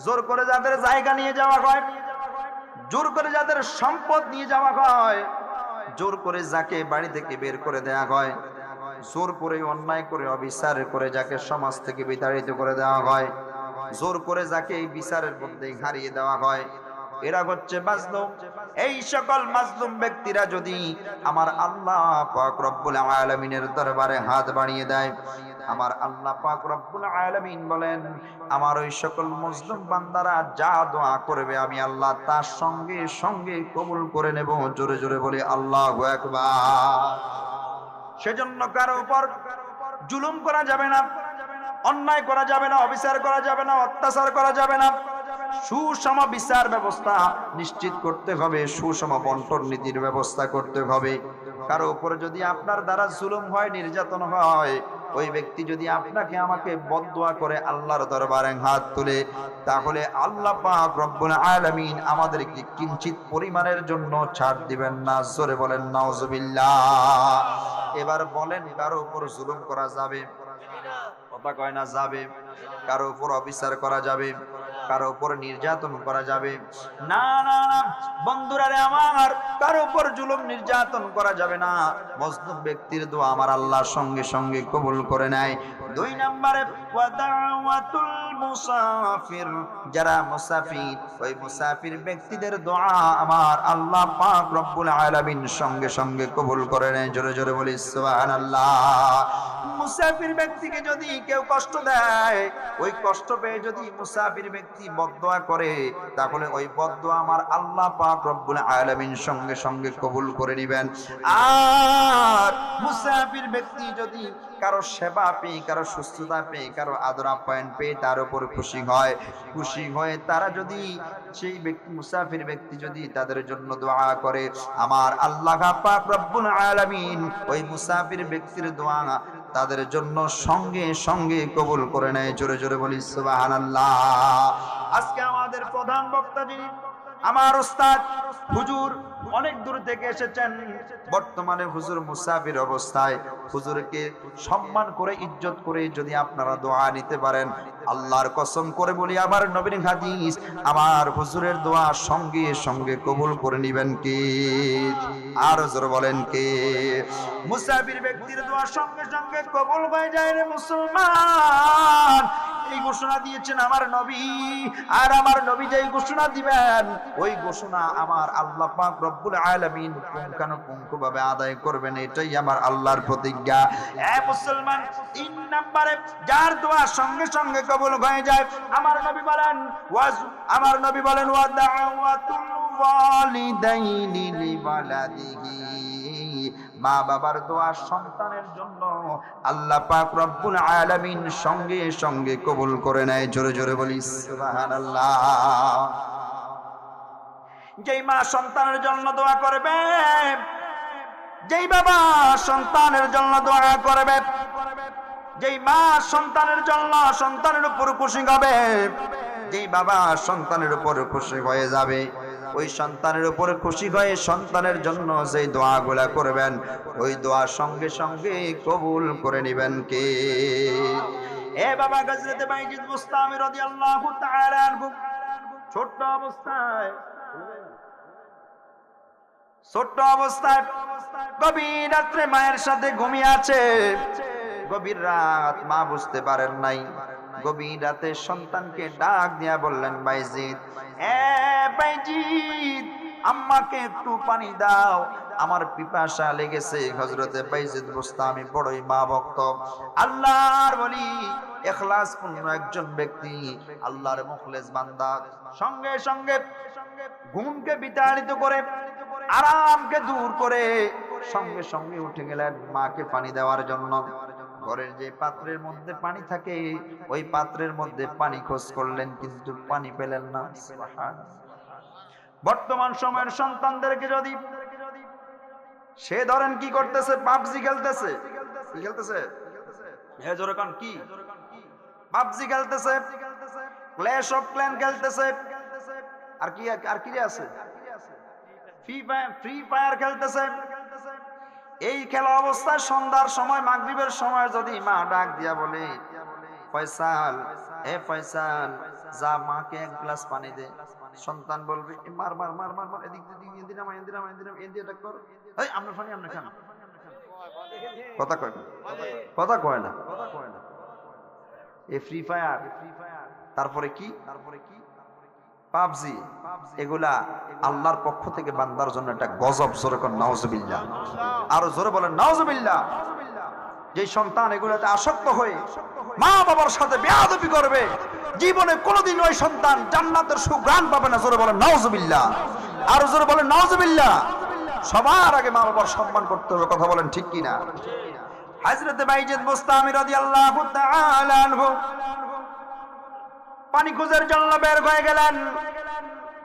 জোর করে যাদের জায়গা নিয়ে যাওয়া হয়, জোর করে যাদের সম্পদ নিয়ে যাওয়া হয়, জোর করে যাকে বাড়ি থেকে বের করে দেওয়া হয়, জোর করে অন্যায় করে অবিচার করে যাকে সমাজ থেকে বিতাড়িত করে দেওয়া হয়, জোর করে যাকে এই বিচারের মধ্যে হারিয়ে দেওয়া হয়, এরা হচ্ছে মাজলুম। এই সকল মাজলুম ব্যক্তিরা যদি আমার আল্লাহ পাক রব্বুল আলামিনের দরবারে হাত বাড়িয়ে দেয়, আমার আল্লাহ পাক রব্বুল আলামিন বলেন আমার ওই সকল মুসলিম বান্দারা যা দোয়া করবে আমি আল্লাহ তার সঙ্গে সঙ্গে কবুল করে নেব। জোরে জোরে বলি আল্লাহু আকবার। সেজন্য কারো উপর জুলুম করা যাবে না, অন্যায় করা যাবে না, অবিচার করা যাবে না, অত্যাচার করা যাবে না। সুষম বিচার ব্যবস্থা নিশ্চিত করতে হবে, সুষম বন্টন নীতির ব্যবস্থা করতে হবে। কারো উপরে যদি আপনার দ্বারা জুলুম হয়, নির্যাতন হয়, ওই ব্যক্তি যদি আপনাকে আমাকে বদদুয়া করে আল্লাহর দরবারে হাত তুলে, তাহলে আল্লাহ পাক রব্বুল আলামিন আমাদেরকে কিঞ্চিত পরিমাণের জন্য ছাড় দিবেন না। জোরে বলেন নাউজুবিল্লাহ। এবার বলেন কারো উপর জুলুম করা যাবে? কথা কয় না যাবে? কারো উপর অবিচার করা যাবে? কারো উপর নির্যাতন করা যাবে? না না না বন্ধুরা রে আমার, কারো উপর জুলুম নির্যাতন করা যাবে না। মজলুম ব্যক্তির দোয়া আমার আল্লাহর সঙ্গে সঙ্গে কবুল করে নেয়। 2 নম্বরে ওয়া দাওয়াতুল মুসাফির, যারা মুসাফির, ওই মুসাফির ব্যক্তিদের দোয়া আমার আল্লাহ পাক রব্বুল আলামিন সঙ্গে সঙ্গে কবুল করে নেয়। জোরে জোরে বলি সুবহানাল্লাহ। মুসাফির ব্যক্তিকে যদি কেউ কষ্ট দেয়, ওই কষ্ট পেয়ে যদি মুসাফির ব্যক্তি বদদোয়া করে, তাহলে ওই বদদোয়া আমার আল্লাহ পাক রব্বুল আলামিন সঙ্গে সঙ্গে কবুল করে নেবেন। আর মুসাফির ব্যক্তি যদি কারো সেবা পেয়ে, কারো সুস্থতা পেয়ে, কারো আদর আপ্যায়ন পেয়ে তার উপর খুশি হয়, খুশি হয়ে তারা যদি সেই ব্যক্তি মুসাফির ব্যক্তি যদি তাদের জন্য দোয়া করে, আমার আল্লাহ পাক রব্বুল আলামিন ওই মুসাফির ব্যক্তির দোয়া তাদের জন্য সঙ্গে সঙ্গে কবুল করে নেয়। জোরে জোরে বলি সুবহানাল্লাহ। আজকে আমাদের প্রধান বক্তা যিনি আমার উস্তাদ হুজুর, অনেক দূর থেকে এসেছেন। বর্তমানে হুজুর মুসাফির অবস্থায়, হুজুরকে সম্মান করে ইজ্জত করে যদি আপনারা দোয়া নিতে পারেন, আল্লাহর কসম করে বলি আমার নবীর হাদিস, আমার হুজুরের দোয়া সঙ্গে সঙ্গে কবুল করে নেবেন কে? আর জোরে বলেন কে? মুসাফির ব্যক্তির দোয়া সঙ্গে সঙ্গে কবুল হয়ে যায় রে মুসলমান। এই ঘোষণা দিয়েছেন আমার নবী, আর আমার নবী যেই ঘোষণা দিবেন ওই ঘোষণা আমার আল্লাহ পাক রব্বুল আলামিন পুঙ্খানুপুঙ্খভাবে আদায় করবেন, এটাই আমার আল্লাহর প্রতিজ্ঞা। এ মুসলমান, 3 নম্বরে যার দোয়া সঙ্গে সঙ্গে কবুল হয়ে যায়, আমার নবী বলেন ওয়া দাওয়াতুল ওয়ালিদাইনি লিওয়ালাদিহি, মা বাবার দোয়া সন্তানের জন্য আল্লাহ পাক রব্বুল আলামিন সঙ্গে সঙ্গে কবুল করে নেয়। জোরে জোরে বলি সুবহানাল্লাহ। যেই মা সন্তানের জন্য দোয়া করবে, যেই বাবা সন্তানের জন্য দোয়া করবে, যেই মা সন্তানের জন্য সন্তানের উপর খুশি হবে, যেই বাবা সন্তানের উপর খুশি হয়ে যাবে, ওই সন্তানের উপর খুশি হয়ে সন্তানের জন্য যেই দোয়াগুলা করবেন, ওই দোয়া সঙ্গে সঙ্গে কবুল করে নেবেন কে? এ বাবা হযরতে বাইজিদ বুস্তামি রাদিয়াল্লাহু তাআলা আনহু ছোট্ট অবস্থায় গভীর রাত্রে মায়ের সাথে ঘুমিয়ে আছে। গভীর রাত, মা বুঝতে পারেন নাই। গভীর রাতে সন্তানকে ডাক দিয়া বললেন, বাইজিদ, বাইজিদ, আম্মাকে একটু পানি দাও, আমার পিপাসা লেগেছে। হযরতে বাইজিদ বুস্তামি বড়ই মা ভক্ত, আল্লাহর ওলি, ইখলাসপূর্ণ একজন ব্যক্তি, আল্লাহর মুখলেস বান্দা। সঙ্গে সঙ্গে ঘুমকে বিতাড়িত করে, আরামকে দূর করে সঙ্গে সঙ্গে উঠে গেলেন মাকে পানি দেওয়ার জন্য। ঘরের যে পাত্রের মধ্যে পানি থাকে, ওই পাত্রের মধ্যে পানি খোঁজ করলেন, কিন্তু পানি পেলেন না। বর্তমান সময়ের সন্তানদেরকে যদি সে ধরেন কি করতেছে, পাবজি খেলতেছে, কি খেলতেছে? কি পাবজি খেলতেছে, ক্ল্যাশ অফ ক্ল্যান খেলতেছে, আর কি আছে, ফ্রি ফায়ার খেলতেছে। এই খেলা অবস্থায় সন্ধ্যার সময় মাগরিবের সময় যদি মা ডাক দিয়া বলে, ফয়সাল, এ ফয়সাল, যা মাকে এক গ্লাস পানি দে। সন্তান বলবে, মার মার মার মার মার, এদিক দিয়ে এদিকে নামা, এদিকে নামা, এদিকে ডাক কর, এই আপনার পানি আপনি খান। কথা কয় না, কথা কয় না। এই ফ্রি ফায়ার, তারপরে কি পাবজি, এগুলা আল্লাহর পক্ষ থেকে বান্দার জন্য একটা গজব। জোরে কর নাউজুবিল্লাহ, আরো জোরে বলেন নাউজুবিল্লাহ। যে সন্তান এগুলাতে আসক্ত হয়ে মা বাবার সাথে বেয়াদবি করবে, জীবনে কোনোদিন ওই সন্তান জান্নাতের সুঘ্রাণ পাবে না। জোরে বলেন নাউজুবিল্লাহ, আরো জোরে বলেন নাউজুবিল্লাহ। সবার আগে মা বাবার সম্মান করতে হবে, কথা বলেন ঠিক কিনা? হযরত বাইজিদ বুস্তামি রাদিয়াল্লাহু তাআলা আনহু পানি খোঁজার জন্য বের হয়ে গেলেন।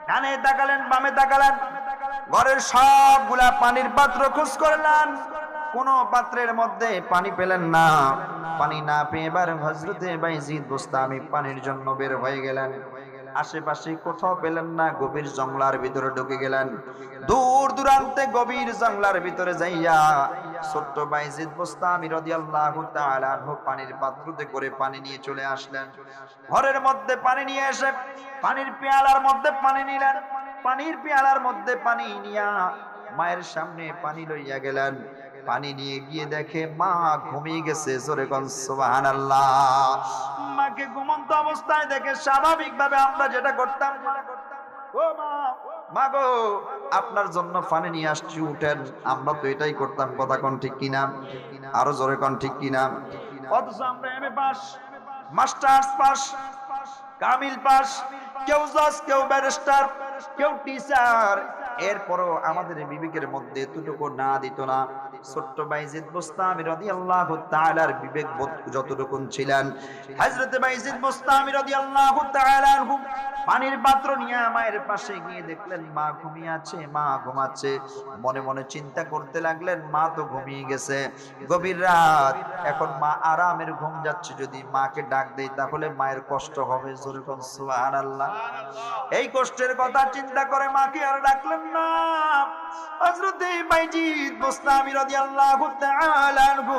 ডানে তাকালেন, বামে তাকালেন, ঘরের সবগুলা পানির পাত্র খোঁজ করলেন, কোন পাত্রের মধ্যে পানি পেলেন না। পানি না পেয়ে এবার হযরতে বাইজিদ বুস্তামি পানির জন্য বের হয়ে গেলেন। আশেপাশে কোথাও পেলেন না, গভীর জঙ্গলার ভিতরে ঢুকে গেলেন। দূর দূরান্তে গভীর জঙ্গলার ভিতরে যাইয়া ছোট্ট বাইজিদ বুস্তামি রাদিয়াল্লাহু তাআলা আনহু পানির পাত্রতে করে পানি নিয়ে চলে আসলেন। ঘরের মধ্যে পানি নিয়ে এসে পানির পেয়ালার মধ্যে পানি নিলেন। পানির পেয়ালার মধ্যে পানি নিয়া মায়ের সামনে পানি লইয়া গেলেন। পানি নিয়ে গিয়ে দেখে মা ঘুমিয়ে গেছে। জোরে কোন সুবহানাল্লাহ। মাকে ঘুমন্ত অবস্থায় দেখে স্বাভাবিকভাবে আমরা যেটা করতাম, ও মা, মা গো, আপনার জন্য পানি নিয়ে আসছি, উঠেন। আমরা তো এটাই করতাম, কথা কোন ঠিক কিনা? আরো জোরে কোন ঠিক কিনা? অথচ আমরা এমএ পাস, মাস্টার্স পাস, কামিল পাস, কেউ জজ, কেউ ব্যারিস্টার, কেউ টিচার, এরপরও আমাদের বিবেকের মধ্যে এতটুকু না দিত না। ছোট্ট বাইজিদ বুস্তামি রাদিয়াল্লাহু তাআলার বিবেক বোধ যতটুকু ছিলেন, হযরত বাইজিদ বুস্তামি রাদিয়াল্লাহু তাআলা আনহু পানির পাত্র নিয়ে মায়ের পাশে গিয়ে দেখলেন মা ঘুমিয়ে আছে, মা ঘুমাচ্ছে। মনে মনে চিন্তা করতে লাগলেন, মা তো ঘুমিয়ে গেছে, গভীর রাত, এখন মা আরামের ঘুম যাচ্ছে, যদি মাকে ডাক দেই তাহলে মায়ের কষ্ট হবে। জোরে কোন সুবহানাল্লাহ। এই কষ্টের কথা চিন্তা করে মাকে আর ডাকলেন না। হযরত বাইজিদ বুস্তামি রাদিয়াল্লাহু তাআলা আনহু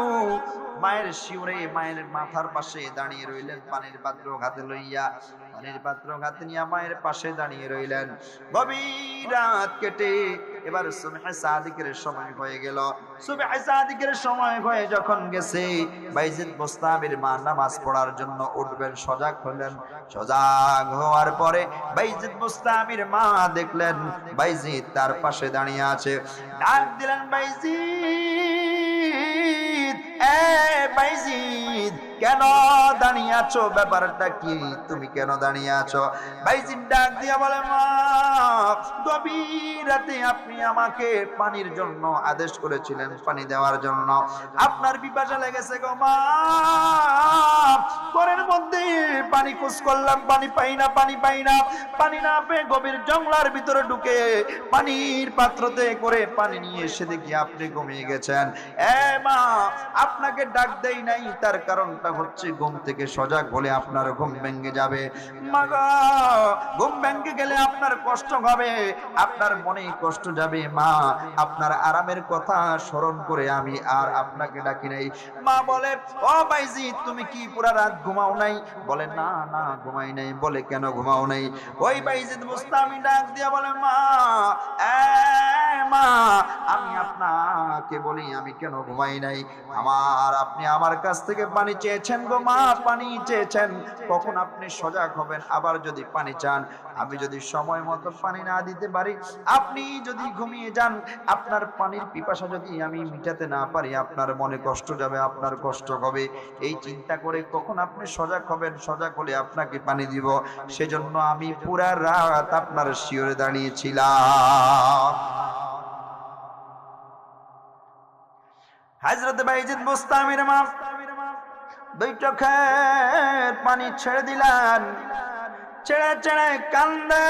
মায়ের শিউরে মায়ের মাথার পাশে দাঁড়িয়ে রইলেন, পানির পাত্র হাতে লইয়া, পানির পাত্র হাতে নিয়ে মায়ের পাশে দাঁড়িয়ে রইলেন। গভীর রাত কেটে এবার সুবহে সাদিকের সময় হয়ে গেল। সুবহে সাদিকের সময় হয়ে যখন গেছে, বাইজিদ বুস্তামির মা নামাজ পড়ার জন্য উঠবেন, সজাগ হলেন। সজাগ হওয়ার পরে বাইজিদ বুস্তামির মা দেখলেন বাইজিদ তার পাশে দাঁড়িয়ে আছে। ডাক দিলেন, বাইজিদ, এ বাইজিদ, কেন দাঁড়িয়ে আছো? ব্যাপারটা কি? তুমি কেন দাঁড়িয়ে আছো? বাইজিদ ডাক দিয়া বলে, মা, গভীর রাতে আপনি আমাকে পানির জন্য আদেশ করেছিলেন, পানি দেওয়ার জন্য। আপনার পিপাসা লেগেছে গো মা, ঘরের মধ্যে পানি খোঁজ করলাম, পানি পাই না, পানি পাই না। পানি না পেয়ে গভীর জঙ্গলার ভিতরে ঢুকে পানির পাত্রতে করে পানি নিয়ে এসে দেখি আপনি ঘুমিয়ে গেছেন। এ মা, আপনাকে ডাক দেই নাই, তার কারণটা হচ্ছে ঘুম থেকে সজাগ হলে আপনার ঘুম ভেঙে যাবে। মা গো, ঘুম ভেঙে গেলে আপনার কষ্ট হবে, আপনার মনে কষ্ট যাবে। মা, আপনার আরামের কথা স্মরণ করে আমি আর আপনাকে ডাকি নাই। মা বলে, ও বাইজিদ, তুমি কি পুরা রাত ঘুমাও নাই? বলে, না না, ঘুমাই নাই। বলে, কেন ঘুমাও নাই? ওই বাইজিদ বুস্তামি ডাক দিয়া বলে, মা, মা, আমি আপনাকে বলি আমি কেন ঘুমাই নাই। আপনি আমার কাছ থেকে পানি চেয়েছেন গো মা, পানি চেয়েছেন। কখন আপনি সজাগ হবেন? আবার যদি পানি চান, আমি যদি সময় মতো পানি না দিতে পারি, আপনি যদি ঘুমিয়ে যান, আপনার পানির পিপাসা যদি আমি মিটাতে না পারি, আপনার মনে কষ্ট যাবে, আপনার কষ্ট হবে। এই চিন্তা করে কখন আপনি সজাগ হবেন, সজাগ হলে আপনাকে পানি দিব। সেজন্য আমি পুরা রাত আপনার শিওরে দাঁড়িয়েছিলাম। হযরত বাইজিদ বুস্তামির মা দুই চোখের পানি ছেড়ে দিলেন, ছেড়ে ছেড়ে কান্দে,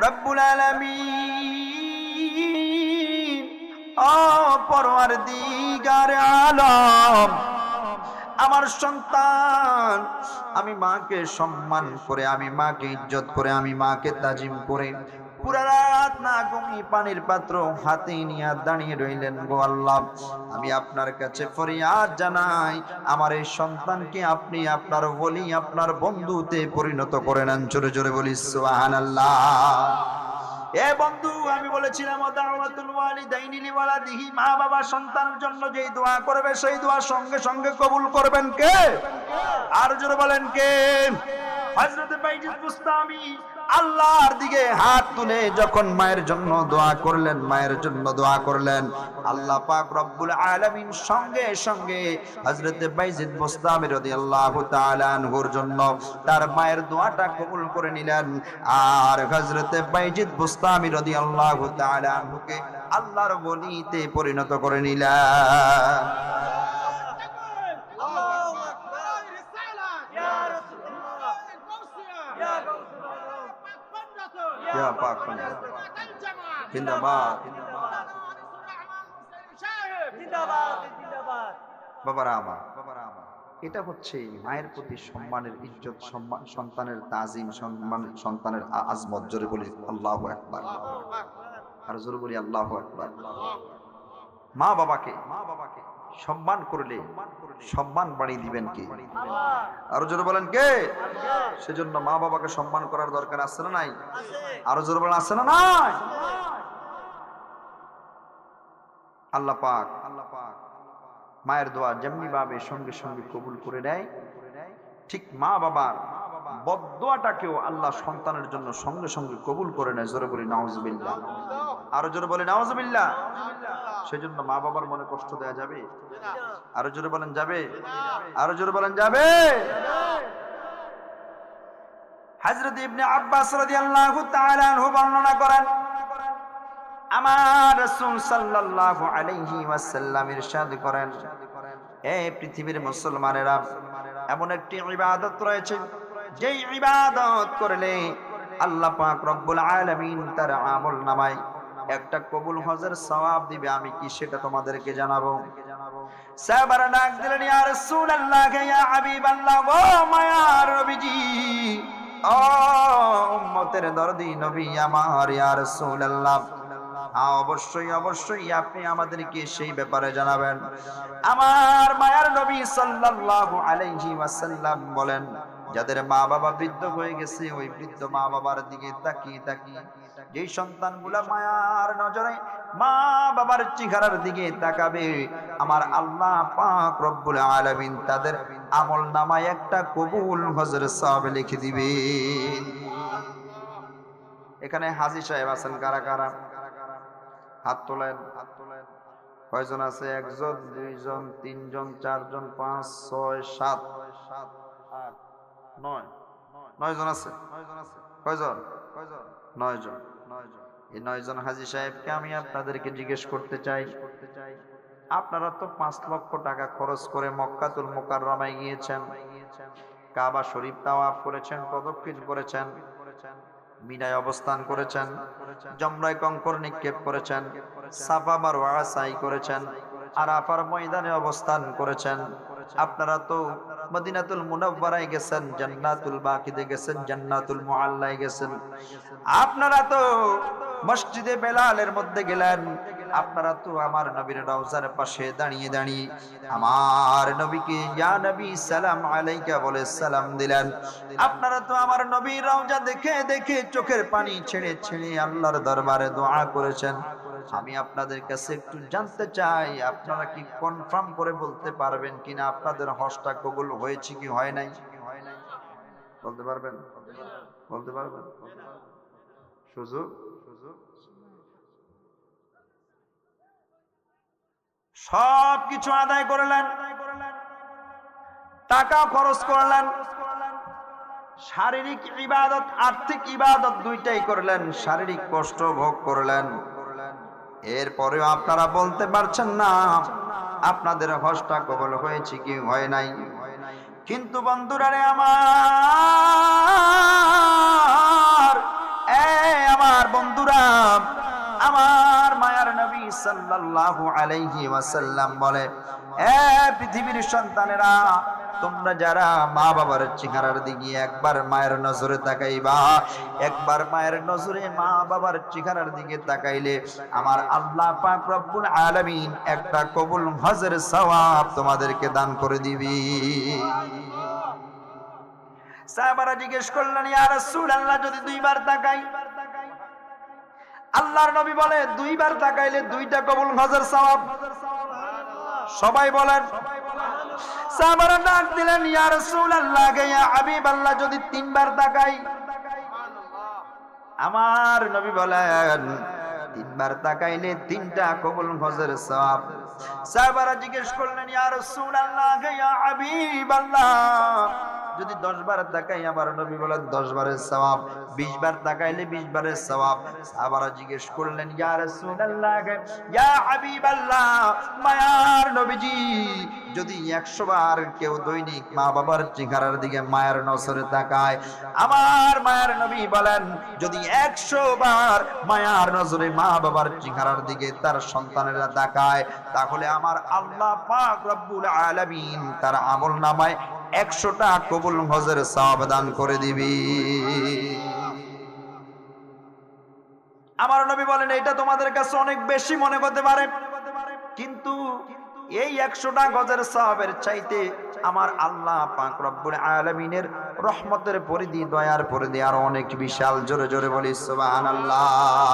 রব্বুল আলামিন, ও পরওয়ারদিগার আলম, আমার সন্তান, আমি মাকে সম্মান করে, আমি মাকে ইজ্জত করে, আমি মাকে তাজিম করে পুরা রাত না ঘুমিয়ে পানির পাত্র হাতে নিয়ে দাঁড়িয়ে রইলেন। গো আল্লাহ, আমি আপনার কাছে ফরিয়াদ জানাই, আমার এই সন্তানকে আপনি আপনার ওলি, আপনার বন্ধুতে পরিণত করে নেন। জোরে জোরে বলি সুবহানাল্লাহ। এ বন্ধু, আমি বলেছিলাম দাওয়াতুল ওয়ালিদাইনি লিওয়ালাদিহি, মা বাবা সন্তানের জন্য যেই দোয়া করবে সেই দোয়া সঙ্গে সঙ্গে কবুল করবেন কে? আর জোরে বলেন কে? হযরত বাইজিদ বুস্তামি আল্লাহর দিকে হাত তুলে যখন মায়ের জন্য দোয়া করলেন, মায়ের জন্য দোয়া করলেন, আল্লাহ পাক রব্বুল আলামিন সঙ্গে সঙ্গে হযরত বাইজিদ বুস্তামি রাদিয়াল্লাহু তাআলা আনহুর জন্য তার মায়ের দোয়াটা কবুল করে নিলেন। আর হযরত বাইজিদ বুস্তামি রাদিয়াল্লাহু তাআলা আনহুকে আল্লাহর ওলিতে পরিণত করে নিলেন। বাবারা আমার, এটা হচ্ছে মায়ের প্রতি সম্মানের, ইজ্জত, সম্মান, সন্তানের তাজিম, সম্মান, সন্তানের আজমত। জোরে বলি আল্লাহু আকবার। আর জোরে বলি আল্লাহু আকবার। মা বাবাকে সম্মান করলে সম্মান বাড়িয়ে দিবেন কে? আরো জোরে বলেন কে? সেজন্য মা বাবাকে সম্মান করার দরকার আছে না নাই? আরো জোরে বলেন আছে না নাই? আল্লাহ পাক মায়ের দোয়া যেমনি ভাবে সঙ্গে সঙ্গে কবুল করে নেয়, ঠিক মা বাবার বদদোয়াটাকেও আল্লাহ সন্তানের জন্য সঙ্গে সঙ্গে কবুল করে নেয়। জোরে বলি নাউজুবিল্লাহ। আরো জোরে বলি নাউজুবিল্লাহ। সেজন্য মা বাবার মনে কষ্ট দেয়া যাবে? আরো জোরে বলেন যাবে? আরো জোরে বলেন যাবে? হযরত ইবনে আব্বাস রাদিয়াল্লাহু তাআলা আনহু বর্ণনা করেন, আমার রাসূল সাল্লাল্লাহু আলাইহি ওয়াসাল্লাম ইরশাদ করেন, এই পৃথিবীর মুসলমানেরা, এমন একটি ইবাদত রয়েছে যেই ইবাদত করলে আল্লাহ পাক রব্বুল আলামিন তার আমল নামায় একটা কবুল হজের সওয়াব দিবে। আমি কি সেটা তোমাদেরকে জানাবো? সাহাবারা ডাক দিলেন, ইয়া রাসূলুল্লাহ, ইয়া হাবিবাল্লাহ, ও মায়ার নবীজি, ও উম্মতের দরদি নবী আমার, ইয়া রাসূলুল্লাহ, অবশ্যই অবশ্যই আপনি আমাদেরকে সেই ব্যাপারে জানাবেন। আমার মায়ার নবী সাল্লাল্লাহু আলাইহি ওয়াসাল্লাম বলেন, যাদের মা বাবা বৃদ্ধ হয়ে গেছে, ওই বৃদ্ধ মা বাবার দিকে তাকিয়ে তাকিয়ে যেই সন্তানগুলা মায়ার নজরে মা বাবার চেহারার দিকে তাকাবে, আমার আল্লাহ পাক রব্বুল আলামিন তাদের আমল নামায় একটা কবুল হজের সওয়াব লিখে দিবে। এখানে হাজী সাহেব আছেন কারা কারা? হাত তোলেন। কয়জন আছে? একজন, দুইজন, তিনজন, চারজন, 5, 6, 7, 8, 9, 9 জন আছে। কয়জন? 9 জন। এই 9 জন হাজী সাহেবকে আমি আপনাদেরকে জিজ্ঞেস করতে চাই, আপনারা তো 5 লক্ষ টাকা খরচ করে মক্কাতুল মুকাররমায় গিয়েছেন, কাবা শরীফ তাওয়াফ করেছেন, প্রদক্ষিণ করেছেন, মিনায় অবস্থান করেছেন, জমরায় কঙ্কর নিক্ষেপ করেছেন, সাফা মারওয়া সাই করেছেন, আরাফার ময়দানে অবস্থান করেছেন। আপনারা তো মদিনাতুল মুনাওয়ারায় গেছেন, জান্নাতুল বাকিতে গেছেন, জান্নাতুল মুআল্লায় গেছেন, আপনারা তো মসজিদে বেলালের মধ্যে গেলেন, আপনারা তো আমার নবীর রওজার পাশে দাঁড়িয়ে দাঁড়িয়ে আমার নবীকে ইয়া নবী সালাম আলাইকা বলে সালাম দিলেন, আপনারা তো আমার নবীর রওজা দেখে দেখে চোখের পানি ছেড়ে ছেড়ে আল্লাহর দরবারে দোয়া করেছেন। আমি আপনাদের কাছে একটু জানতে চাই, আপনারা কি কনফার্ম করে বলতে পারবেন কিনা আপনাদের হজটা কবুল হয়েছে কি হয় নাই? বলতে পারবেন? বলতে পারবেন? সুযোগ সব কিছু আদায় করলেন, টাকা খরচ করলেন, শারীরিক ইবাদত আর্থিক ইবাদত দুইটাই করলেন, শারীরিক কষ্ট ভোগ করলেন, এরপরেও আপনারা বলতে পারছেন না আপনাদের হজটা কবুল হয়েছে কি হয় নাই। কিন্তু বন্ধুরা রে আমার, আমার বন্ধুরা, আমার মায়ার নবী সাল্লাল্লাহু আলাইহি ওয়াসাল্লাম বলে, এ পৃথিবীর সন্তানেরা, তোমরা যারা মা বাবার চেহারার দিকে একবার মায়ের নজরে তাকাইবা, একবার মায়ের নজরে মা বাবার চেহারার দিকে তাকাইলে আমার আল্লাহ পাক রব্বুল আলামিন একটা কবুল হজের সওয়াব তোমাদেরকে দান করে দিবি। সাহাবারা জিজ্ঞেস করলেন, ইয়া রাসূলুল্লাহ, যদি দুইবার তাকাই? আল্লাহর নবী বলে, দুইবার তাকাইলে দুইটা কবুল হজের সওয়াব। সবাই বলেন। সাহাবারা ডাক দিলেন, ইয়া রাসূলুল্লাহ, ইয়া হাবিবাল্লাহ, যদি তিনবার তাকাই? আমার নবী বলেন, তিনবার তাকাইলে তিনটা কবুল হজের সওয়াব। সাহাবারা জিজ্ঞেস করলেন, ইয়া রাসূলুল্লাহ, ইয়া হাবিবাল্লাহ, যদি 10 বার তাকাই? আমার নবী বলেন 10 বারের সওয়াব। 20 বার তাকাইলে 20 বারের সওয়াব। সাহাবারা জিজ্ঞেস করলেন, ইয়া রাসূলুল্লাহ, ইয়া হাবিবাল্লাহ, মায়ার নবীজি, যদি 100 বার কেউ দৈনিক মা বাবার চেহারার দিকে মায়ের নজরে তাকায়? আমার মায়ের নবী বলেন, যদি 100 বার মায়ার নজরে মা বাবার চেহারার দিকে তার সন্তানেরা তাকায়, তাহলে আমার আল্লাহ পাক রব্বুল আলামিন তার আমলনামায় 100টা কবুল হজের সওয়াব দান করে দিবি। আমার নবী বলেন, এটা তোমাদের কাছে অনেক বেশি মনে করতে পারে, কিন্তু এই 100টা গজের সওয়াবের চাইতে আমার আল্লাহ পাক রব্বুল আলামিনের রহমতের পরিধি, দয়ার পরিধি আরো অনেক বিশাল। জোরে জোরে বলি সুবহানাল্লাহ।